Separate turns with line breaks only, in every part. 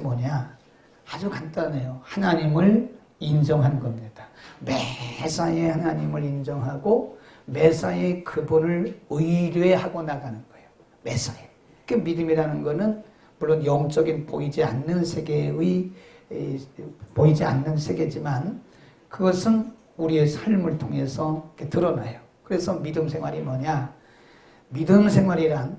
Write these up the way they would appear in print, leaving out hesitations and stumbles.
뭐냐? 아주 간단해요. 하나님을 인정하는 겁니다. 매사에 하나님을 인정하고 매사에 그분을 의뢰하고 나가는 거예요. 매사에. 그 믿음이라는 거는 물론 영적인 보이지 않는 세계지만 그것은 우리의 삶을 통해서 드러나요. 그래서 믿음 생활이 뭐냐? 믿음 생활이란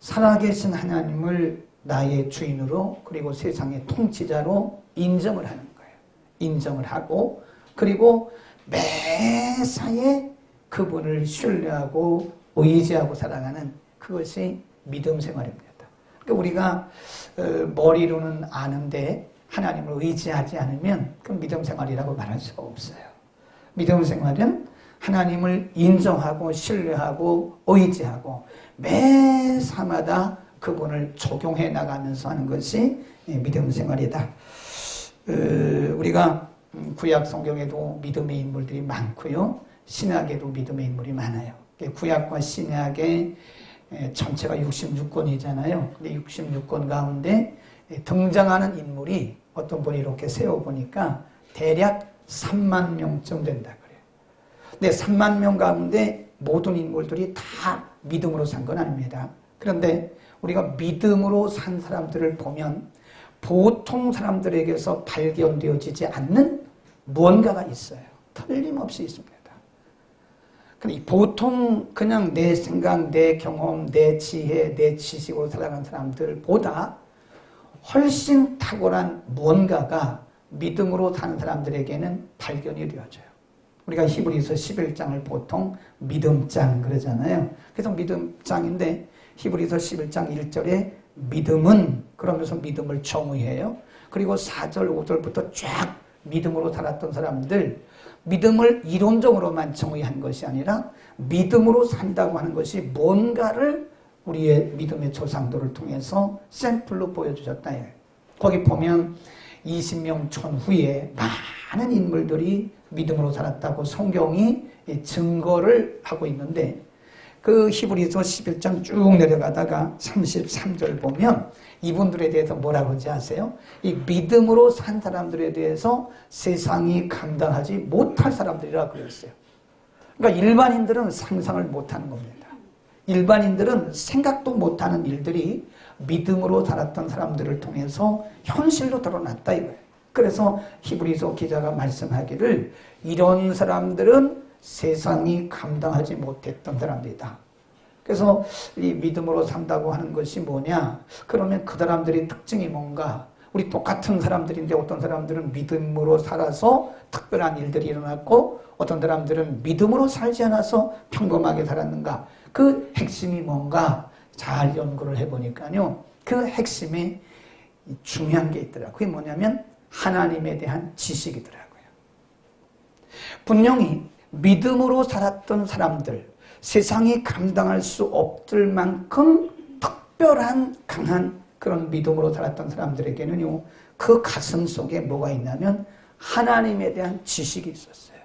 살아계신 하나님을 나의 주인으로 그리고 세상의 통치자로 인정을 하는 거예요. 인정을 하고 그리고 매사에 그분을 신뢰하고 의지하고 살아가는 그것이 믿음 생활입니다. 그러니까 우리가 머리로는 아는데 하나님을 의지하지 않으면 그 믿음 생활이라고 말할 수가 없어요. 믿음 생활은 하나님을 인정하고 신뢰하고 의지하고 매사마다 그분을 적용해 나가면서 하는 것이 믿음 생활이다. 우리가 구약 성경에도 믿음의 인물들이 많고요. 신약에도 믿음의 인물이 많아요. 구약과 신약의 전체가 66권이잖아요. 근데 66권 가운데 등장하는 인물이 어떤 분이 이렇게 세워보니까 대략 3만 명쯤 된다 그래요. 근데 3만 명 가운데 모든 인물들이 다 믿음으로 산 건 아닙니다. 그런데 우리가 믿음으로 산 사람들을 보면 보통 사람들에게서 발견되어지지 않는 무언가가 있어요. 틀림없이 있습니다. 보통 그냥 내 생각, 내 경험, 내 지혜, 내 지식으로 살아가는 사람들보다 훨씬 탁월한 무언가가 믿음으로 사는 사람들에게는 발견이 되어져요. 우리가 히브리서 11장을 보통 믿음장 그러잖아요. 그래서 믿음장인데 히브리서 11장 1절에 믿음은 그러면서 믿음을 정의해요. 그리고 4절, 5절부터 쫙 믿음으로 살았던 사람들, 믿음을 이론적으로만 정의한 것이 아니라 믿음으로 산다고 하는 것이 뭔가를 우리의 믿음의 조상들을 통해서 샘플로 보여주셨다. 거기 보면 20명 전후에 많은 인물들이 믿음으로 살았다고 성경이 증거를 하고 있는데 그 히브리서 11장 쭉 내려가다가 33절 보면 이분들에 대해서 뭐라고 하는지 아세요? 이 믿음으로 산 사람들에 대해서 세상이 감당하지 못할 사람들이라 그랬어요. 그러니까 일반인들은 상상을 못하는 겁니다. 일반인들은 생각도 못하는 일들이 믿음으로 살았던 사람들을 통해서 현실로 드러났다 이거예요. 그래서 히브리서 기자가 말씀하기를 이런 사람들은 세상이 감당하지 못했던 사람들이다. 그래서 이 믿음으로 산다고 하는 것이 뭐냐? 그러면 그 사람들의 특징이 뭔가? 우리 똑같은 사람들인데 어떤 사람들은 믿음으로 살아서 특별한 일들이 일어났고 어떤 사람들은 믿음으로 살지 않아서 평범하게 살았는가? 그 핵심이 뭔가? 잘 연구를 해보니까요. 그 핵심에 중요한 게 있더라고요. 그게 뭐냐면 하나님에 대한 지식이더라고요. 분명히 믿음으로 살았던 사람들, 세상이 감당할 수 없을 만큼 특별한 강한 그런 믿음으로 살았던 사람들에게는요, 그 가슴 속에 뭐가 있냐면 하나님에 대한 지식이 있었어요.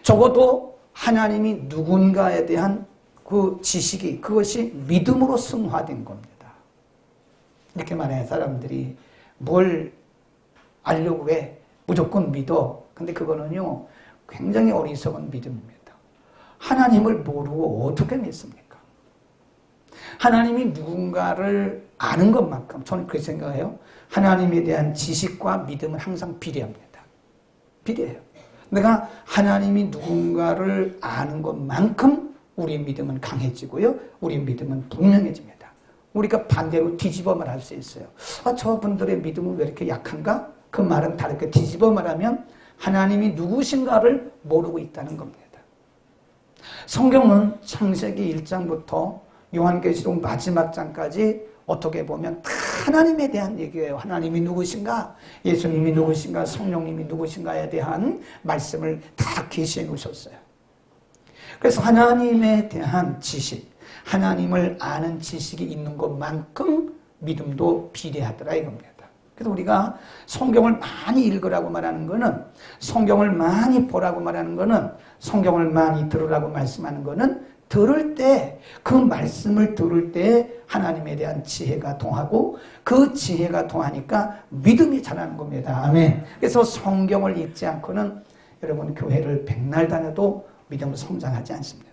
적어도 하나님이 누군가에 대한 그 지식이, 그것이 믿음으로 승화된 겁니다. 이렇게 말해 사람들이 뭘 알려고 해? 무조건 믿어. 근데 그거는요, 굉장히 어리석은 믿음입니다. 하나님을 모르고 어떻게 믿습니까? 하나님이 누군가를 아는 것만큼 저는 그렇게 생각해요. 하나님에 대한 지식과 믿음은 항상 비례합니다. 비례해요. 내가 하나님이 누군가를 아는 것만큼 우리의 믿음은 강해지고요. 우리의 믿음은 분명해집니다. 우리가 반대로 뒤집어 말할 수 있어요. 저분들의 믿음은 왜 이렇게 약한가? 그 말은 다르게 뒤집어 말하면 하나님이 누구신가를 모르고 있다는 겁니다. 성경은 창세기 1장부터 요한계시록 마지막 장까지 어떻게 보면 다 하나님에 대한 얘기예요. 하나님이 누구신가? 예수님이 누구신가? 성령님이 누구신가에 대한 말씀을 다 계시해 놓으셨어요. 그래서 하나님에 대한 지식, 하나님을 아는 지식이 있는 것만큼 믿음도 비례하더라 이겁니다. 그래서 우리가 성경을 많이 읽으라고 말하는 거는, 성경을 많이 보라고 말하는 거는, 성경을 많이 들으라고 말씀하는 거는 들을 때, 그 말씀을 들을 때 하나님에 대한 지혜가 통하고 그 지혜가 통하니까 믿음이 자라는 겁니다. 아멘. 그래서 성경을 읽지 않고는 여러분 교회를 백날 다녀도 믿음은 성장하지 않습니다.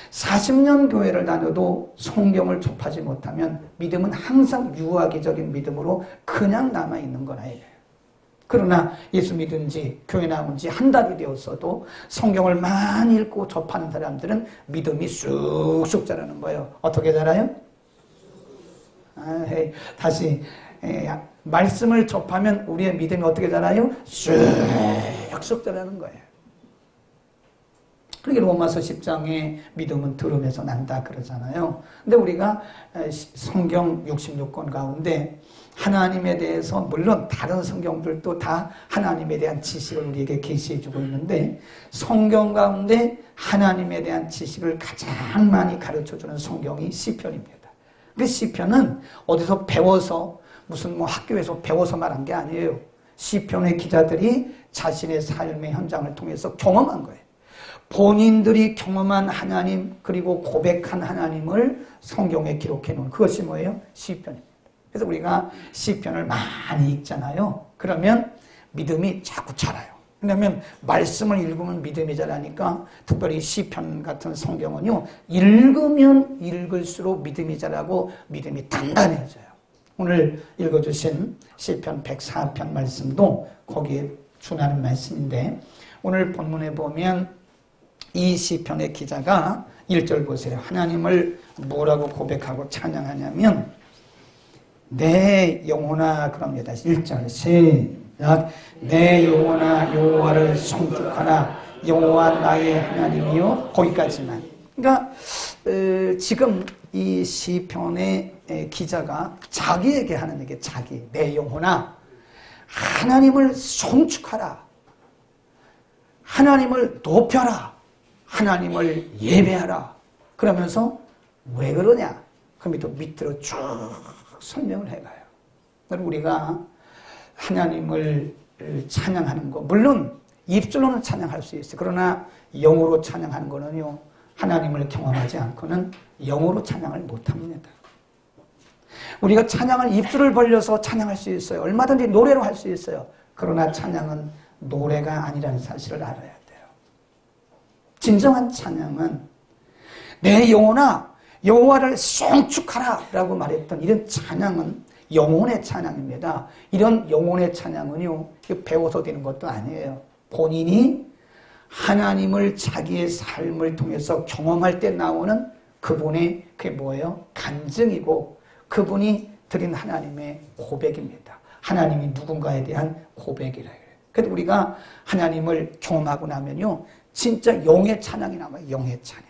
40년 교회를 다녀도 성경을 접하지 못하면 믿음은 항상 유아기적인 믿음으로 그냥 남아있는 거라예요. 그러나 예수 믿은 지 교회 나온 지 한 달이 되었어도 성경을 많이 읽고 접하는 사람들은 믿음이 쑥쑥 자라는 거예요. 어떻게 자라요? 다시 말씀을 접하면 우리의 믿음이 어떻게 자라요? 쑥쑥 자라는 거예요. 그게 로마서 10장에 믿음은 들음에서 난다 그러잖아요. 근데 우리가 성경 66권 가운데 하나님에 대해서 물론 다른 성경들도 다 하나님에 대한 지식을 우리에게 계시해 주고 있는데 성경 가운데 하나님에 대한 지식을 가장 많이 가르쳐 주는 성경이 시편입니다. 그 시편은 어디서 배워서 무슨 뭐 학교에서 배워서 말한 게 아니에요. 시편의 기자들이 자신의 삶의 현장을 통해서 경험한 거예요. 본인들이 경험한 하나님 그리고 고백한 하나님을 성경에 기록해 놓은 그것이 뭐예요? 시편입니다. 그래서 우리가 시편을 많이 읽잖아요. 그러면 믿음이 자꾸 자라요. 왜냐하면 말씀을 읽으면 믿음이 자라니까 특별히 시편 같은 성경은요. 읽으면 읽을수록 믿음이 자라고 믿음이 단단해져요. 오늘 읽어주신 시편 104편 말씀도 거기에 준하는 말씀인데 오늘 본문에 보면 이 시편의 기자가 1절 보세요. 하나님을 뭐라고 고백하고 찬양하냐면 내 영혼아 그럽니다. 1절 시작. 내 영혼아 여호와를 송축하라. 여호와 나의 하나님이요. 거기까지만. 그러니까 지금 이 시편의 기자가 자기에게 하는 얘기, 자기 내 영혼아 하나님을 송축하라. 하나님을 높여라. 하나님을 예배하라. 그러면서 왜 그러냐? 그럼 또 밑으로 쭉 설명을 해가요. 우리가 하나님을 찬양하는 거 물론 입술로는 찬양할 수 있어요. 그러나 영으로 찬양하는 거는요. 하나님을 경험하지 않고는 영으로 찬양을 못합니다. 우리가 찬양을 입술을 벌려서 찬양할 수 있어요. 얼마든지 노래로 할 수 있어요. 그러나 찬양은 노래가 아니라는 사실을 알아야 돼요. 진정한 찬양은 내 영혼아 여호와를 송축하라 라고 말했던 이런 찬양은 영혼의 찬양입니다. 이런 영혼의 찬양은요 배워서 되는 것도 아니에요. 본인이 하나님을 자기의 삶을 통해서 경험할 때 나오는 그분의 그게 뭐예요? 간증이고 그분이 드린 하나님의 고백입니다. 하나님이 누군가에 대한 고백이라 해요. 그래서 우리가 하나님을 경험하고 나면요 진짜 영의 찬양이 남아요. 영의 찬양.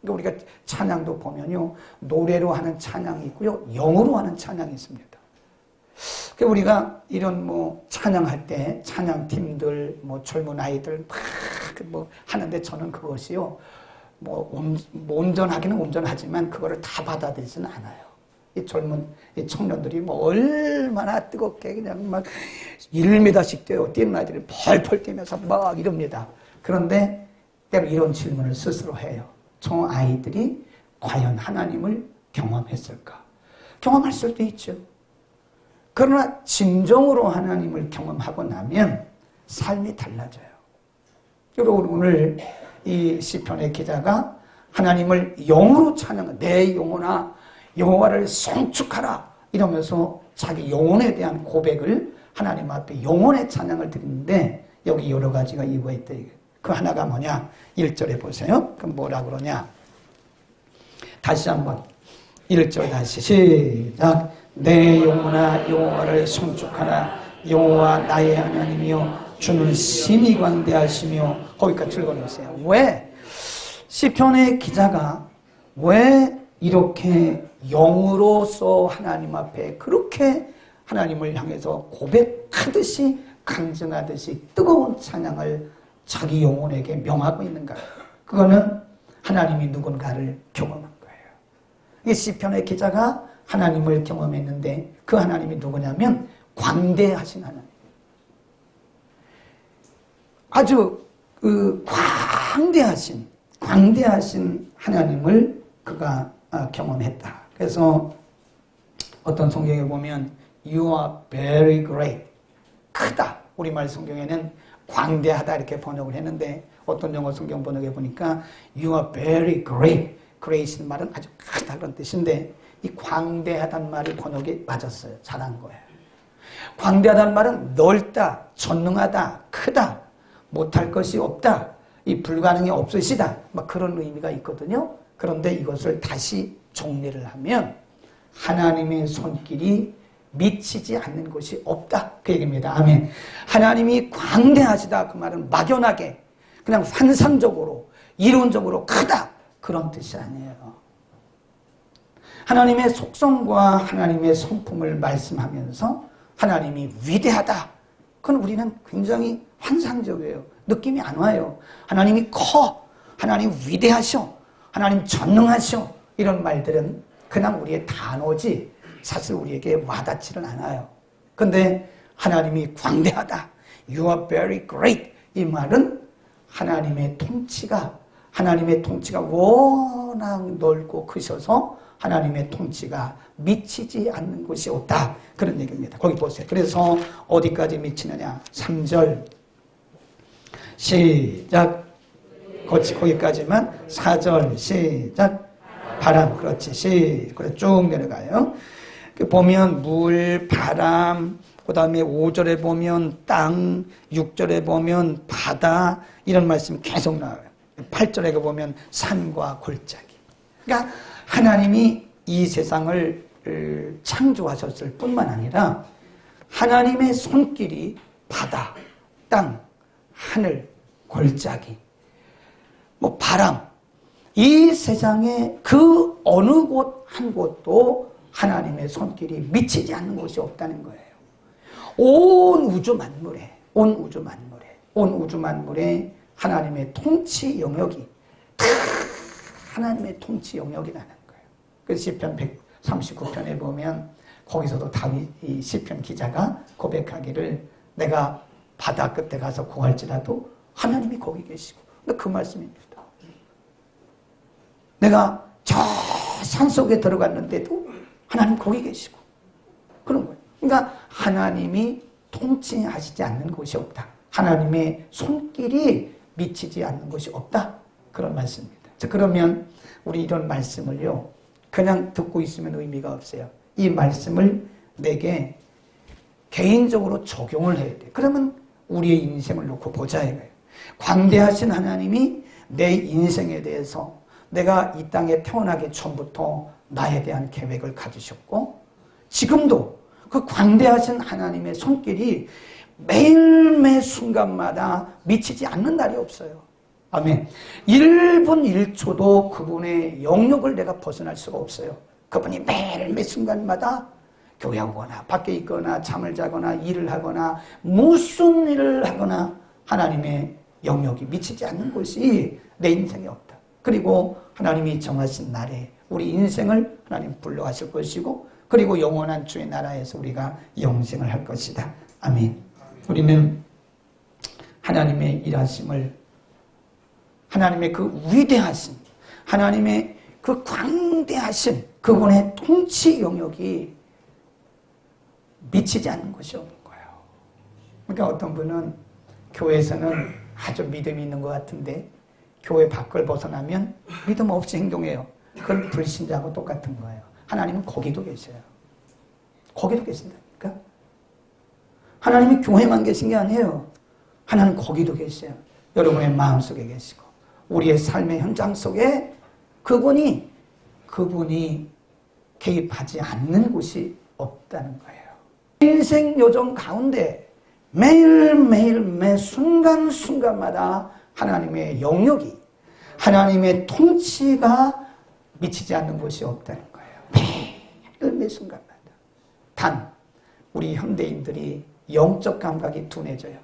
그러니까 우리가 찬양도 보면요 노래로 하는 찬양이 있고요 영으로 하는 찬양이 있습니다. 그러니까 우리가 이런 뭐 찬양할 때 찬양팀들 뭐 젊은 아이들 막 뭐 하는데 저는 그것이요 뭐 온전하기는 온전하지만 그거를 다 받아들이지는 않아요. 이 젊은 이 청년들이 뭐 얼마나 뜨겁게 그냥 막 1m씩 뛰는 아이들이 펄펄 뛰면서 막 이럽니다. 그런데 때로 이런 질문을 스스로 해요. 저 아이들이 과연 하나님을 경험했을까? 경험할 수도 있죠. 그러나 진정으로 하나님을 경험하고 나면 삶이 달라져요. 여러분 오늘 이 시편의 기자가 하나님을 영으로 찬양해 내 영혼아 여호와를 송축하라 이러면서 자기 영혼에 대한 고백을 하나님 앞에 영혼의 찬양을 드리는데 여기 여러 가지가 이유가 있다. 그 하나가 뭐냐? 1절에 보세요. 그럼 뭐라 그러냐? 다시 한번 1절 다시 시작. 내 영혼아 여호와를 송축하라. 여호와 나의 하나님이요 주는 심히 광대하시며 거기까지 읽어놓으세요. 왜? 시편의 기자가 왜 이렇게 영으로서 하나님 앞에 그렇게 하나님을 향해서 고백하듯이 간증하듯이 뜨거운 찬양을 자기 영혼에게 명하고 있는가? 그거는 하나님이 누군가를 경험한 거예요. 이 시편의 기자가 하나님을 경험했는데 그 하나님이 누구냐면 광대하신 하나님. 광대하신 광대하신 하나님을 그가 경험했다. 그래서 어떤 성경에 보면 You are very great. 크다. 우리말 성경에는 광대하다 이렇게 번역을 했는데 어떤 영어 성경 번역에 보니까 You are very great. great인 말은 아주 크다 그런 뜻인데 이 광대하다는 말이 번역이 맞았어요. 잘한 거예요. 광대하다는 말은 넓다, 전능하다, 크다, 못할 것이 없다, 이 불가능이 없으시다 막 그런 의미가 있거든요. 그런데 이것을 다시 정리를 하면 하나님의 손길이 미치지 않는 것이 없다 그 얘기입니다. 아멘. 하나님이 광대하시다 그 말은 막연하게 그냥 환상적으로 이론적으로 크다 그런 뜻이 아니에요. 하나님의 속성과 하나님의 성품을 말씀하면서 하나님이 위대하다. 그건 우리는 굉장히 환상적이에요. 느낌이 안 와요. 하나님이 커. 하나님 위대하셔. 하나님 전능하셔. 이런 말들은 그냥 우리의 단어지 사실 우리에게 와닿지는 않아요. 근데 하나님이 광대하다. You are very great. 이 말은 하나님의 통치가 워낙 넓고 크셔서 하나님의 통치가 미치지 않는 곳이 없다. 그런 얘기입니다. 거기 보세요. 그래서 어디까지 미치느냐. 3절 시작. 거기까지만 4절 시작. 바람. 그렇지. 그래 쭉 내려가요. 보면 물, 바람, 그 다음에 5절에 보면 땅, 6절에 보면 바다 이런 말씀이 계속 나와요. 8절에 보면 산과 골짜기. 그러니까 하나님이 이 세상을 창조하셨을 뿐만 아니라 하나님의 손길이 바다, 땅, 하늘, 골짜기, 바람 이 세상에 그 어느 곳 한 곳도 하나님의 손길이 미치지 않는 곳이 없다는 거예요. 온 우주 만물에 하나님의 통치 영역이 하나님의 통치 영역이라는 거예요. 그래서 시편 139편에 보면 거기서도 다윗 이 시편 기자가 고백하기를 내가 바다 끝에 가서 구할지라도 하나님이 거기 계시고 그 말씀입니다. 내가 저 산속에 들어갔는데도 하나님 거기 계시고 그런 거예요. 그러니까 하나님이 통치하시지 않는 곳이 없다. 하나님의 손길이 미치지 않는 곳이 없다. 그런 말씀입니다. 자, 그러면 우리 이런 말씀을요 그냥 듣고 있으면 의미가 없어요. 이 말씀을 내게 개인적으로 적용을 해야 돼. 그러면 우리의 인생을 놓고 보자 이거예요. 광대하신 하나님이 내 인생에 대해서 내가 이 땅에 태어나기 전부터 나에 대한 계획을 가지셨고 지금도 그 광대하신 하나님의 손길이 매일매 순간마다 미치지 않는 날이 없어요. 아멘. 1분 1초도 그분의 영역을 내가 벗어날 수가 없어요. 그분이 매일매 순간마다 교회 오거나 밖에 있거나 잠을 자거나 일을 하거나 무슨 일을 하거나 하나님의 영역이 미치지 않는 곳이 내 인생에 없다. 그리고 하나님이 정하신 날에 우리 인생을 하나님 불러가실 것이고 그리고 영원한 주의 나라에서 우리가 영생을 할 것이다. 아멘. 우리는 하나님의 일하심을 하나님의 그 위대하신 하나님의 그 광대하신 그분의 통치 영역이 미치지 않는 것이 없는 거예요. 그러니까 어떤 분은 교회에서는 아주 믿음이 있는 것 같은데 교회 밖을 벗어나면 믿음 없이 행동해요. 그건 불신자하고 똑같은 거예요. 하나님은 거기도 계셔요. 거기도 계신다니까. 하나님이 교회만 계신 게 아니에요. 하나님 거기도 계셔요. 여러분의 마음속에 계시고 우리의 삶의 현장 속에 그분이 개입하지 않는 곳이 없다는 거예요. 인생 요정 가운데 매일매일 매 순간순간마다 하나님의 영역이 하나님의 통치가 미치지 않는 곳이 없다는 거예요. 매일 매 순간마다. 단 우리 현대인들이 영적 감각이 둔해져요.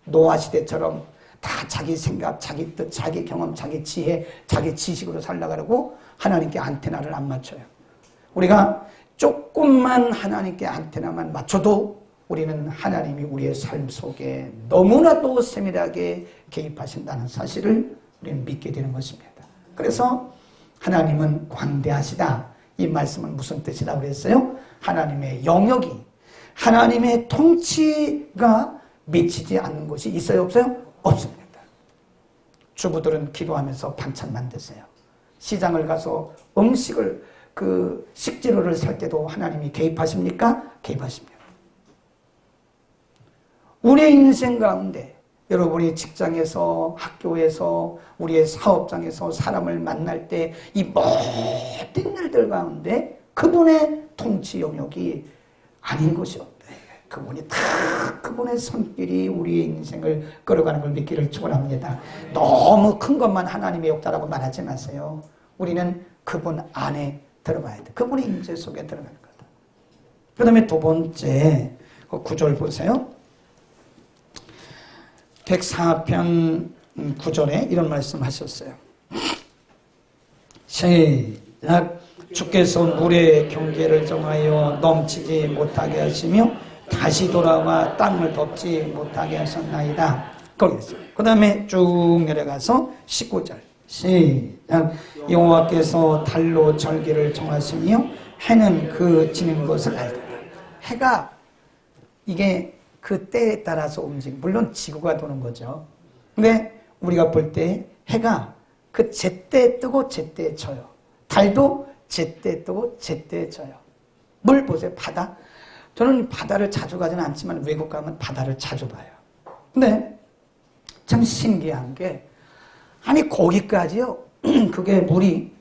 노아 시대처럼 다 자기 생각, 자기 뜻, 자기 경험, 자기 지혜, 자기 지식으로 살려가려고 하나님께 안테나를 안 맞춰요. 우리가 조금만 하나님께 안테나만 맞춰도 우리는 하나님이 우리의 삶 속에 너무나도 세밀하게 개입하신다는 사실을 우리는 믿게 되는 것입니다. 그래서 하나님은 광대하시다. 이 말씀은 무슨 뜻이라고 그랬어요? 하나님의 영역이, 하나님의 통치가 미치지 않는 곳이 있어요, 없어요? 없습니다. 주부들은 기도하면서 반찬 만드세요. 시장을 가서 음식을, 식재료를 살 때도 하나님이 개입하십니까? 개입하십니다. 우리의 인생 가운데, 여러분이 직장에서, 학교에서, 우리의 사업장에서 사람을 만날 때 이 모든 일들 가운데 그분의 통치 영역이 아닌 것이 없대. 그분이 다 그분의 손길이 우리의 인생을 끌어가는 걸 믿기를 축원합니다. 너무 큰 것만 하나님의 역사라고 말하지 마세요. 우리는 그분 안에 들어가야 돼. 그분의 임재 속에 들어가는 거다. 그 다음에 두 번째, 그 9절 보세요. 104편 9절에 이런 말씀 하셨어요. 시작. 주께서 물의 경계를 정하여 넘치지 못하게 하시며 다시 돌아와 땅을 덮지 못하게 하셨나이다. 거기 있어요. 그 다음에 쭉 내려가서 19절. 시작. 여호와께서 달로 절기를 정하시며 해는 그 지는 것을 알더라. 해가 이게 그 때에 따라서 움직이고, 물론 지구가 도는 거죠. 근데 우리가 볼 때 해가 그 제때에 뜨고 제때에 져요. 달도 제때에 뜨고 제때에 져요. 물 보세요. 바다. 저는 바다를 자주 가지는 않지만 외국 가면 바다를 자주 봐요. 근데 참 신기한 게, 아니 거기까지요. 그게 물이,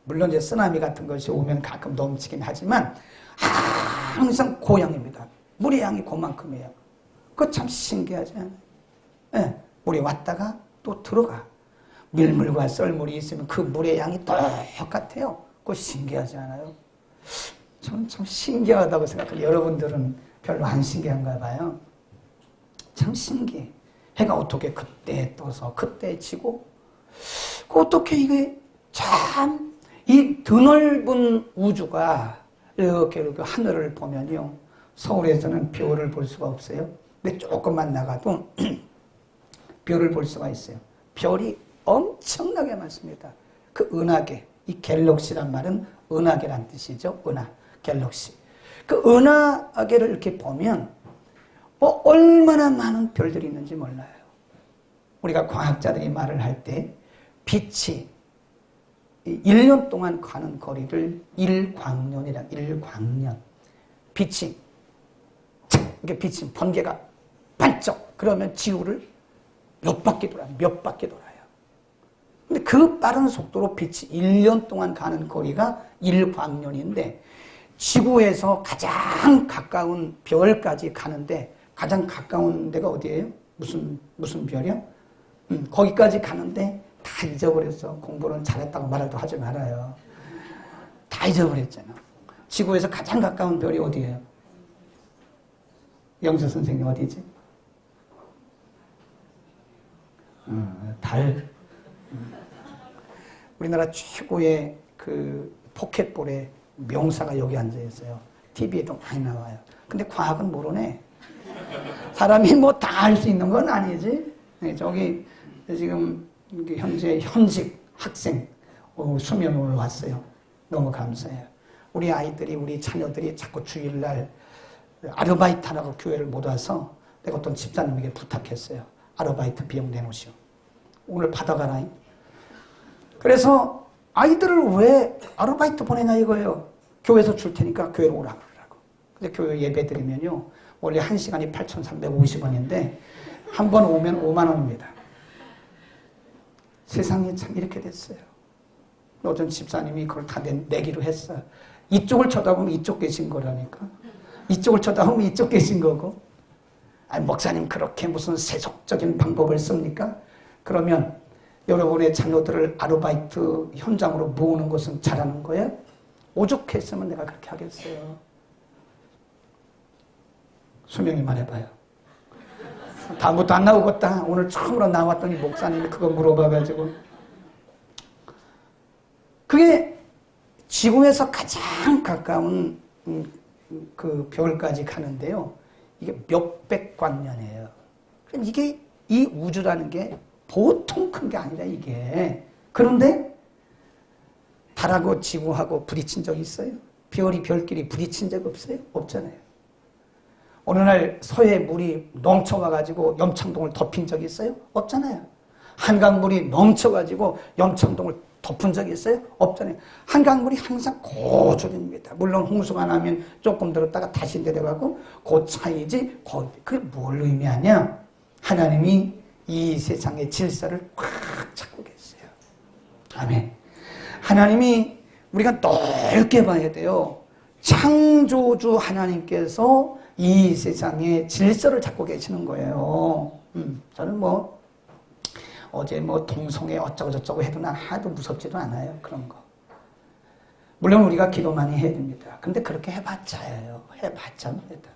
물론 이제 쓰나미 같은 것이 오면 가끔 넘치긴 하지만 항상 고양입니다. 물의 양이 그만큼이에요. 그거 참 신기하지 않아요? 네, 물이 왔다가 또 들어가. 밀물과 썰물이 있으면 그 물의 양이 똑같아요. 그거 신기하지 않아요? 저는 참 신기하다고 생각해요. 여러분들은 별로 안 신기한가 봐요. 참 신기해. 해가 어떻게 그때 떠서 그때 지고, 어떻게 이게 참 이 드넓은 우주가 이렇게 하늘을 보면요. 서울에서는 별을 볼 수가 없어요. 근데 조금만 나가도 별을 볼 수가 있어요. 별이 엄청나게 많습니다. 그 은하계, 이 갤럭시란 말은 은하계란 뜻이죠. 은하, 갤럭시. 그 은하계를 이렇게 보면 얼마나 많은 별들이 있는지 몰라요. 우리가 과학자들이 말을 할 때 빛이 1년 동안 가는 거리를 일광년이라, 일광년. 빛이, 이게 빛이 번개가 반짝, 그러면 지구를 몇 바퀴 돌아요. 몇 바퀴 돌아요. 근데 그 빠른 속도로 빛이 1년 동안 가는 거리가 일광년인데, 지구에서 가장 가까운 별까지 가는데, 가장 가까운 데가 어디예요? 무슨 별이야? 거기까지 가는데 다 잊어버렸어. 공부는 잘했다고 말도 하지 말아요. 다 잊어버렸잖아. 지구에서 가장 가까운 별이 어디예요? 영수 선생님 어디지? 달. 우리나라 최고의 그 포켓볼의 명사가 여기 앉아 있어요. TV에도 많이 나와요. 근데 과학은 모르네. 사람이 뭐 다 할 수 있는 건 아니지. 네, 저기 지금 현재 현직 학생 수명이 오늘 왔어요. 너무 감사해요. 우리 아이들이, 우리 자녀들이 자꾸 주일날 아르바이트 하라고 교회를 못 와서 내가 어떤 집사님에게 부탁했어요. 아르바이트 비용 내놓으시오. 오늘 받아가라. 그래서 아이들을 왜 아르바이트 보내냐 이거예요. 교회에서 줄 테니까 교회로 오라 그러라고. 근데 교회 예배 드리면요. 원래 1시간이 8,350원인데 한 번 오면 5만 원입니다. 세상이 참 이렇게 됐어요. 어떤 집사님이 그걸 다 내기로 했어요. 이쪽을 쳐다보면 이쪽 계신 거라니까. 이쪽을 쳐다보면 이쪽 계신 거고. 아니, 목사님 그렇게 무슨 세속적인 방법을 씁니까? 그러면 여러분의 자녀들을 아르바이트 현장으로 모으는 것은 잘하는 거예요? 오죽했으면 내가 그렇게 하겠어요. 수명이 말해봐요. 다음부터 안 나오겠다. 오늘 처음으로 나왔더니 목사님이 그거 물어봐가지고. 그게 지구에서 가장 가까운 그 별까지 가는데요. 이게 몇백 광년이에요. 그럼 이게 이 우주라는 게 보통 큰 게 아니라 이게 그런데 달하고 지구하고 부딪힌 적 있어요? 별이 별끼리 부딪힌 적 없어요? 없잖아요. 어느 날 서해 물이 넘쳐와가지고 염창동을 덮인 적이 있어요? 없잖아요. 한강물이 넘쳐가지고 염창동을 덮은 적이 있어요? 없잖아요. 한강물이 항상 고조됩니다. 물론 홍수가 나면 조금 들었다가 다시 내려가고 그 차이지. 그게 뭘 의미하냐? 하나님이 이 세상의 질서를 꽉 잡고 계세요. 아멘. 하나님이 우리가 넓게 봐야 돼요. 창조주 하나님께서 이 세상의 질서를 잡고 계시는 거예요. 저는 어제 동성애 어쩌고저쩌고 해도 난 하나도 무섭지도 않아요. 그런 거. 물론 우리가 기도 많이 해야 됩니다. 근데 그렇게 해봤자예요. 해봤자 합니다.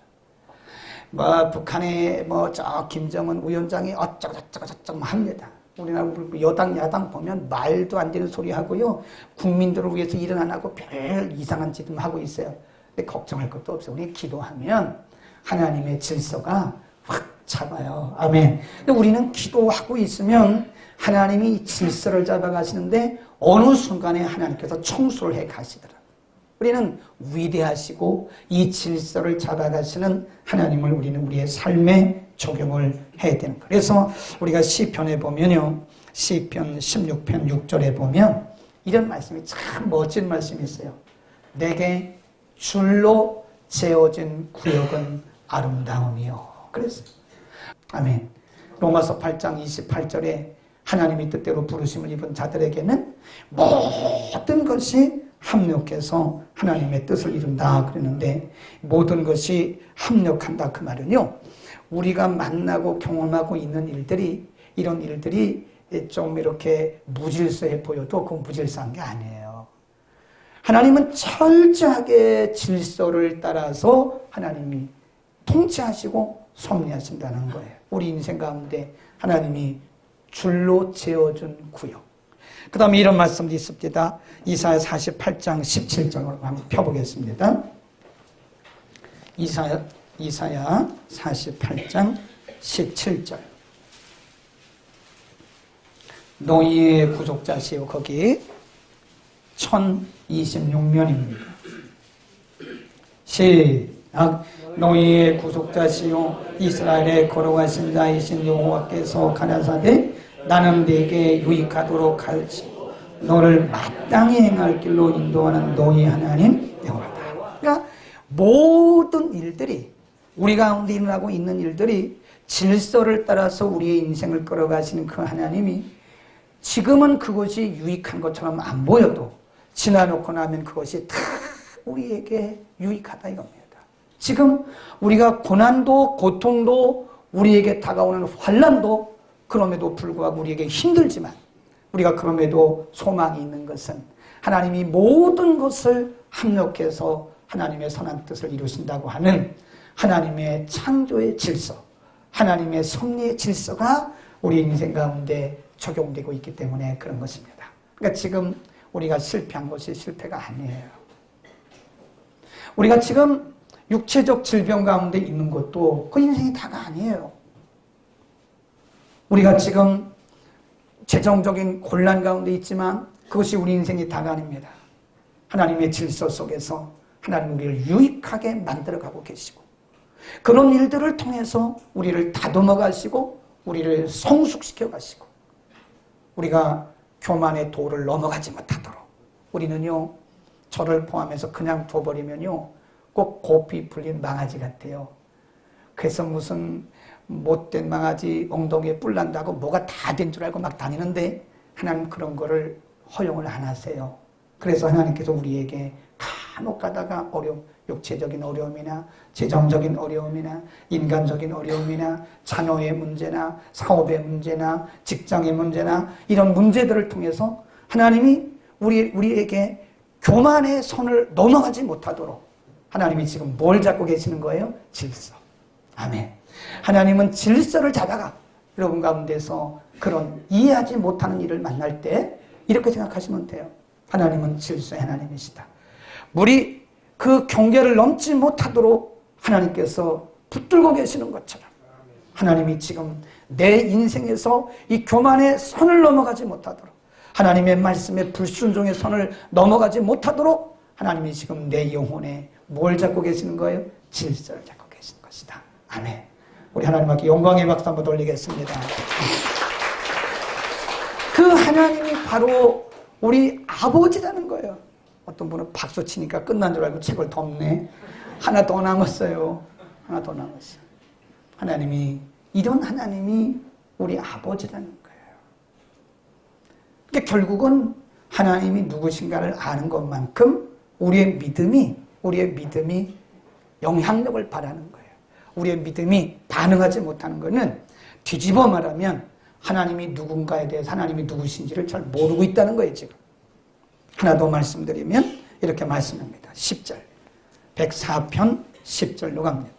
북한의 김정은 위원장이 어쩌고저쩌고 합니다. 우리나라 여당 야당 보면 말도 안 되는 소리 하고요. 국민들을 위해서 일은 안 하고 별 이상한 짓 하고 있어요. 근데 걱정할 것도 없어요. 우리 기도하면 하나님의 질서가 확 잡아요. 아멘. 근데 우리는 기도하고 있으면 하나님이 질서를 잡아가시는데 어느 순간에 하나님께서 청소를 해 가시더라. 우리는 위대하시고 이 질서를 잡아가시는 하나님을 우리는 우리의 삶에 적용을 해야 되는 거예요. 그래서 우리가 시편에 보면요. 시편 16편 6절에 보면 이런 말씀이 참 멋진 말씀이 있어요. 내게 줄로 재어진 구역은 아름다움이요. 그랬어요. 아멘. 로마서 8장 28절에 하나님이 뜻대로 부르심을 입은 자들에게는 모든 것이 합력해서 하나님의 뜻을 이룬다 그러는데 모든 것이 합력한다 그 말은요. 우리가 만나고 경험하고 있는 일들이 이런 일들이 좀 이렇게 무질서해 보여도 그 무질서한 게 아니에요. 하나님은 철저하게 질서를 따라서 하나님이 통치하시고 섭리하신다는 거예요. 우리 인생 가운데 하나님이 줄로 재어준 구역. 그 다음에 이런 말씀도 있습니다. 이사야 48장 17절을 한번 펴보겠습니다. 이사야 48장 17절. 너희의 구속자시오. 거기 1026면입니다. 시작. 너희의 구속자시오 이스라엘의 거룩하신 자이신 여호와께서 가라사대 나는 네게 유익하도록 하시고 너를 마땅히 행할 길로 인도하는 너희 하나님 여호와다. 그러니까 모든 일들이 우리 가운데 일어나고 있는 일들이 질서를 따라서 우리의 인생을 끌어가시는 그 하나님이 지금은 그것이 유익한 것처럼 안 보여도 지나놓고 나면 그것이 다 우리에게 유익하다 이겁니다. 지금 우리가 고난도 고통도 우리에게 다가오는 환난도 그럼에도 불구하고 우리에게 힘들지만 우리가 그럼에도 소망이 있는 것은 하나님이 모든 것을 합력해서 하나님의 선한 뜻을 이루신다고 하는 하나님의 창조의 질서, 하나님의 섭리의 질서가 우리 인생 가운데 적용되고 있기 때문에 그런 것입니다. 그러니까 지금 우리가 실패한 것이 실패가 아니에요. 우리가 지금 육체적 질병 가운데 있는 것도 그 인생이 다가 아니에요. 우리가 지금 재정적인 곤란 가운데 있지만 그것이 우리 인생이 다가 아닙니다. 하나님의 질서 속에서 하나님 우리를 유익하게 만들어가고 계시고 그런 일들을 통해서 우리를 다듬어 가시고 우리를 성숙시켜 가시고 우리가 교만의 도를 넘어가지 못하도록 우리는요 저를 포함해서 그냥 둬버리면요 꼭 고삐 풀린 망아지 같아요. 그래서 무슨 못된 망아지 엉덩이에 뿔 난다고 뭐가 다 된 줄 알고 막 다니는데 하나님 그런 거를 허용을 안 하세요. 그래서 하나님께서 우리에게 간혹 가다가 육체적인 어려움이나 재정적인 어려움이나 인간적인 어려움이나 자녀의 문제나 사업의 문제나 직장의 문제나 이런 문제들을 통해서 하나님이 우리에게 교만의 선을 넘어가지 못하도록 하나님이 지금 뭘 잡고 계시는 거예요? 질서. 아멘. 하나님은 질서를 잡아가 여러분 가운데서 그런 이해하지 못하는 일을 만날 때 이렇게 생각하시면 돼요. 하나님은 질서의 하나님이시다. 물이 그 경계를 넘지 못하도록 하나님께서 붙들고 계시는 것처럼 하나님이 지금 내 인생에서 이 교만의 선을 넘어가지 못하도록 하나님의 말씀에 불순종의 선을 넘어가지 못하도록 하나님이 지금 내 영혼에 뭘 잡고 계시는 거예요? 질서를 잡고 계시는 것이다. 아멘. 우리 하나님 앞에 영광의 박수 한번 돌리겠습니다. 그 하나님이 바로 우리 아버지라는 거예요. 어떤 분은 박수 치니까 끝난 줄 알고 책을 덮네. 하나 더 남았어요. 하나 더 남았어요. 하나님이, 이런 하나님이 우리 아버지라는 거예요. 그러니까 결국은 하나님이 누구신가를 아는 것만큼 우리의 믿음이 영향력을 발하는 거예요. 우리의 믿음이 반응하지 못하는 것은 뒤집어 말하면 하나님이 누군가에 대해서 하나님이 누구신지를 잘 모르고 있다는 거예요, 지금. 하나 더 말씀드리면 이렇게 말씀합니다. 10절. 104편 10절로 갑니다.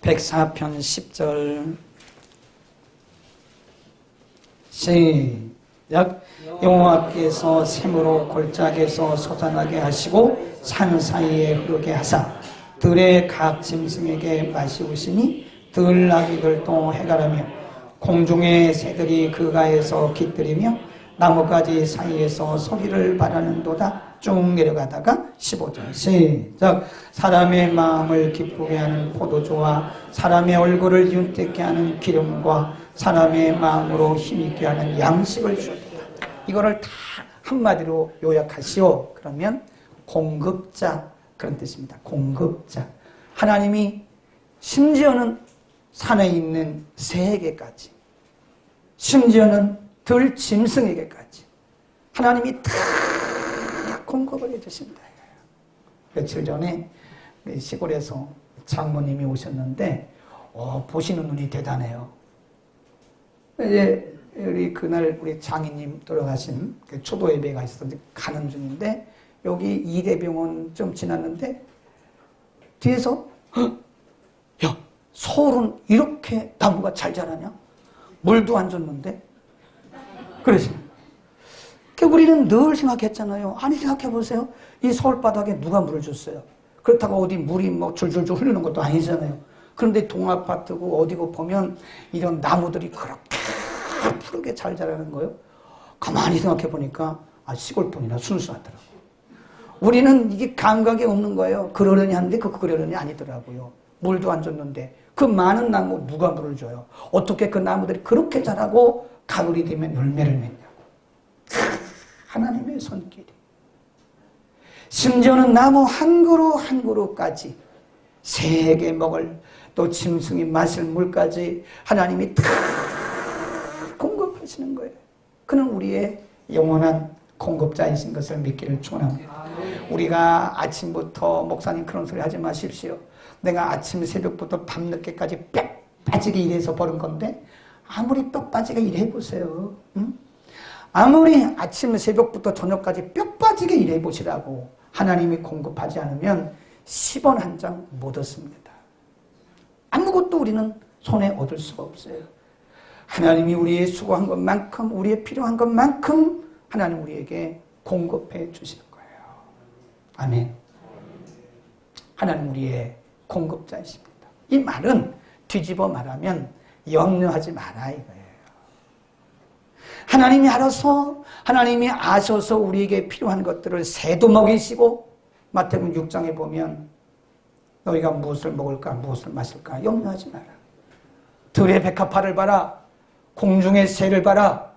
104편 10절. 시작. 여호와께서 샘으로 골짜기에서 솟아나게 하시고 산 사이에 흐르게 하사 들의 각 짐승에게 마시우시니 들나귀들도 해가라며 공중의 새들이 그 가에서 깃들이며 나뭇가지 사이에서 소리를 바라는도다. 쭉 내려가다가 15절 시작. 사람의 마음을 기쁘게 하는 포도주와 사람의 얼굴을 윤택게 하는 기름과 사람의 마음으로 힘있게 하는 양식을 주었다. 이거를 다 한마디로 요약하시오. 그러면 공급자, 그런 뜻입니다. 공급자. 하나님이 심지어는 산에 있는 새에게까지, 심지어는 들 짐승에게까지 하나님이 다 공급을 해주신다. 며칠 전에 시골에서 장모님이 오셨는데 보시는 눈이 대단해요. 이제 우리 그날 우리 장인님 돌아가신 그 초도 예배가 있었는데 가는 중인데 여기 이대병원 좀 지났는데 뒤에서 야, 서울은 이렇게 나무가 잘 자라냐? 물도 안 줬는데? 그래서 우리는 늘 생각했잖아요. 아니 생각해보세요. 이 서울 바닥에 누가 물을 줬어요? 그렇다고 어디 물이 뭐 줄줄줄 흐르는 것도 아니잖아요. 그런데 동아파트고 어디고 보면 이런 나무들이 그렇게 푸르게 잘 자라는 거예요. 가만히 생각해보니까 시골뿐이나 순수하더라고요. 우리는 이게 감각이 없는 거예요. 그러려니 하는데 그러려니 아니더라고요. 물도 안 줬는데 그 많은 나무 누가 물을 줘요? 어떻게 그 나무들이 그렇게 자라고 가을이 되면 열매를 맺냐고. 하나님의 손길이. 심지어는 나무 한 그루 한 그루까지 새에게 먹을 또 짐승이 마실 물까지 하나님이 다 공급하시는 거예요. 그는 우리의 영원한 공급자이신 것을 믿기를 축원합니다. 우리가 아침부터 목사님 그런 소리 하지 마십시오. 내가 아침 새벽부터 밤늦게까지 뼈 빠지게 일해서 버는 건데 아무리 뼈 빠지게 일해보세요. 응? 아무리 아침 새벽부터 저녁까지 뼈 빠지게 일해보시라고 하나님이 공급하지 않으면 10원 한 장 못 얻습니다. 아무것도 우리는 손에 얻을 수가 없어요. 하나님이 우리의 수고한 것만큼 우리의 필요한 것만큼 하나님 우리에게 공급해 주시는 거예요. 아멘. 하나님 우리의 공급자이십니다. 이 말은 뒤집어 말하면 염려하지 마라 이거예요. 하나님이 알아서 하나님이 아셔서 우리에게 필요한 것들을 새도 먹이시고 마태복음 6장에 보면 너희가 무엇을 먹을까 무엇을 마실까 염려하지 마라. 들의 백합화를 봐라. 공중의 새를 봐라.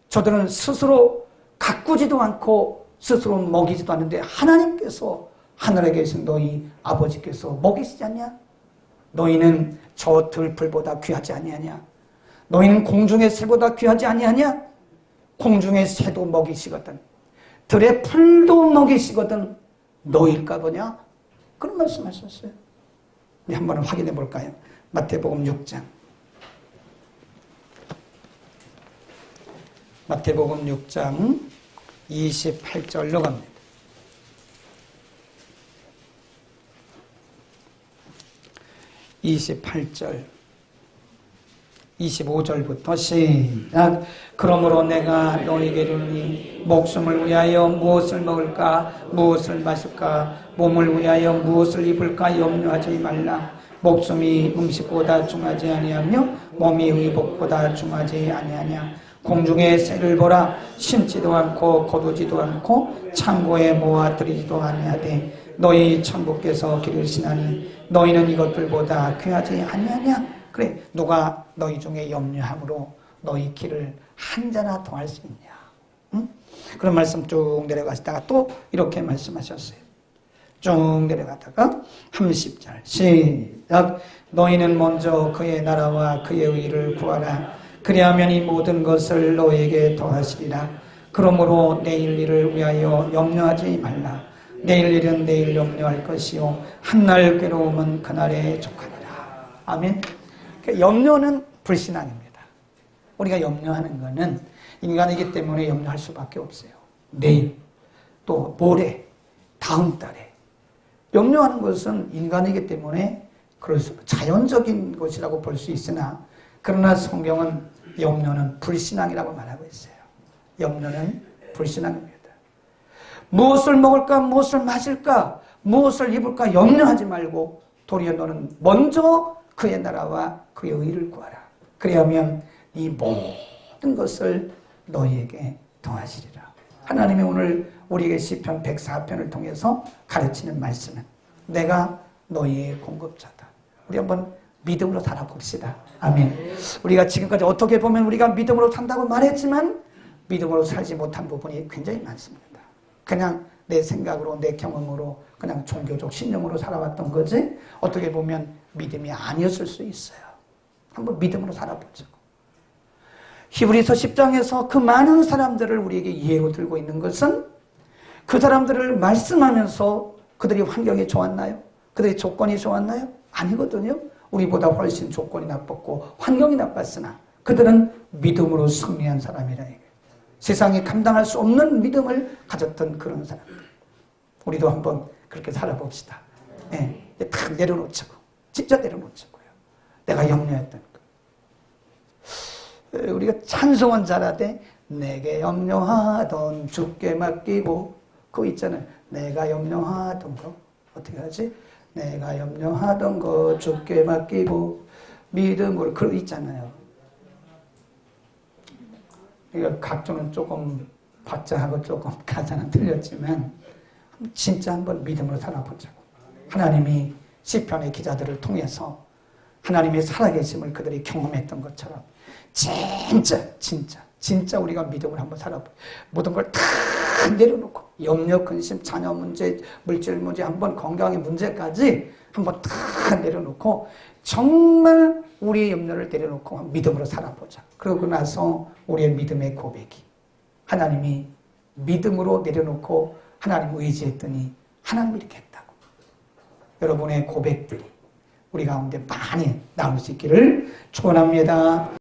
저들은 스스로 가꾸지도 않고 스스로 먹이지도 않는데 하나님께서 하늘에 계신 너희 아버지께서 먹이시지 않냐? 너희는 저 들풀보다 귀하지 아니하냐? 너희는 공중의 새보다 귀하지 아니하냐? 공중의 새도 먹이시거든. 들의 풀도 먹이시거든. 너희일까 보냐? 그런 말씀하셨어요. 우리 한번 확인해 볼까요? 마태복음 6장. 마태복음 6장 28절로 갑니다. 28절 25절부터 시작. 그러므로 내가 너희에게 이르노니 목숨을 위하여 무엇을 먹을까 무엇을 마실까 몸을 위하여 무엇을 입을까 염려하지 말라. 목숨이 음식보다 중하지 아니하며 몸이 의복보다 중하지 아니하냐. 공중의 새를 보라. 심지도 않고 거두지도 않고 창고에 모아들이지도 아니하되 너희 천부께서 기르시나니 너희는 이것들보다 귀하지 아니하냐. 그래, 누가 너희 중에 염려함으로 너희 길을 한자나 더할 수 있냐. 응? 그런 말씀 쭉 내려가시다가 또 이렇게 말씀하셨어요. 쭉 내려가다가 30절 시작. 너희는 먼저 그의 나라와 그의 의를 구하라. 그리하면 이 모든 것을 너에게 더하시리라. 그러므로 내일 일을 위하여 염려하지 말라. 내일 일은 내일 염려할 것이요 한날 괴로움은 그날에 족하리라. 아멘. 염려는 불신앙입니다. 우리가 염려하는 것은 인간이기 때문에 염려할 수밖에 없어요. 내일, 또 모레, 다음 달에. 염려하는 것은 인간이기 때문에 그럴 수, 자연적인 것이라고 볼 수 있으나, 그러나 성경은 염려는 불신앙이라고 말하고 있어요. 염려는 불신앙입니다. 무엇을 먹을까, 무엇을 마실까, 무엇을 입을까 염려하지 말고 도리어 너는 먼저 그의 나라와 그의 의를 구하라. 그리하면 이 모든 것을 너희에게 더하시리라. 하나님이 오늘 우리에게 시편 104편을 통해서 가르치는 말씀은 내가 너희의 공급자다. 우리 한번 믿음으로 살아봅시다. 아멘. 우리가 지금까지 어떻게 보면 우리가 믿음으로 산다고 말했지만 믿음으로 살지 못한 부분이 굉장히 많습니다. 그냥 내 생각으로, 내 경험으로, 그냥 종교적 신념으로 살아왔던 거지 어떻게 보면 믿음이 아니었을 수 있어요. 한번 믿음으로 살아보자고. 히브리서 10장에서 그 많은 사람들을 우리에게 예로 들고 있는 것은 그 사람들을 말씀하면서 그들이 환경이 좋았나요? 그들의 조건이 좋았나요? 아니거든요. 우리보다 훨씬 조건이 나빴고 환경이 나빴으나 그들은 믿음으로 승리한 사람이라. 세상이 감당할 수 없는 믿음을 가졌던 그런 사람들. 우리도 한번 그렇게 살아봅시다. 네, 다 내려놓자고. 진짜 내려놓자고요. 내가 염려했던 거. 우리가 찬송은 잘하되 내게 염려하던 주께 맡기고, 그거 있잖아요. 내가 염려하던 거 어떻게 하지? 내가 염려하던 거 주께 맡기고 믿음으로, 그거 있잖아요. 이거 각조는 조금 박자하고 조금 가사는 틀렸지만 진짜 한번 믿음으로 살아보자고. 하나님이 시편의 기자들을 통해서 하나님의 살아계심을 그들이 경험했던 것처럼 진짜 우리가 믿음을 한번 살아보자. 모든 걸 다 내려놓고 염려, 근심, 자녀 문제, 물질 문제, 한번 건강의 문제까지 한번 다 내려놓고 정말 우리의 염려를 내려놓고 믿음으로 살아보자. 그러고 나서 우리의 믿음의 고백이, 하나님이 믿음으로 내려놓고 하나님 의지했더니 하나님이 이렇게 했다고. 여러분의 고백들이 우리 가운데 많이 나올 수 있기를 축원합니다.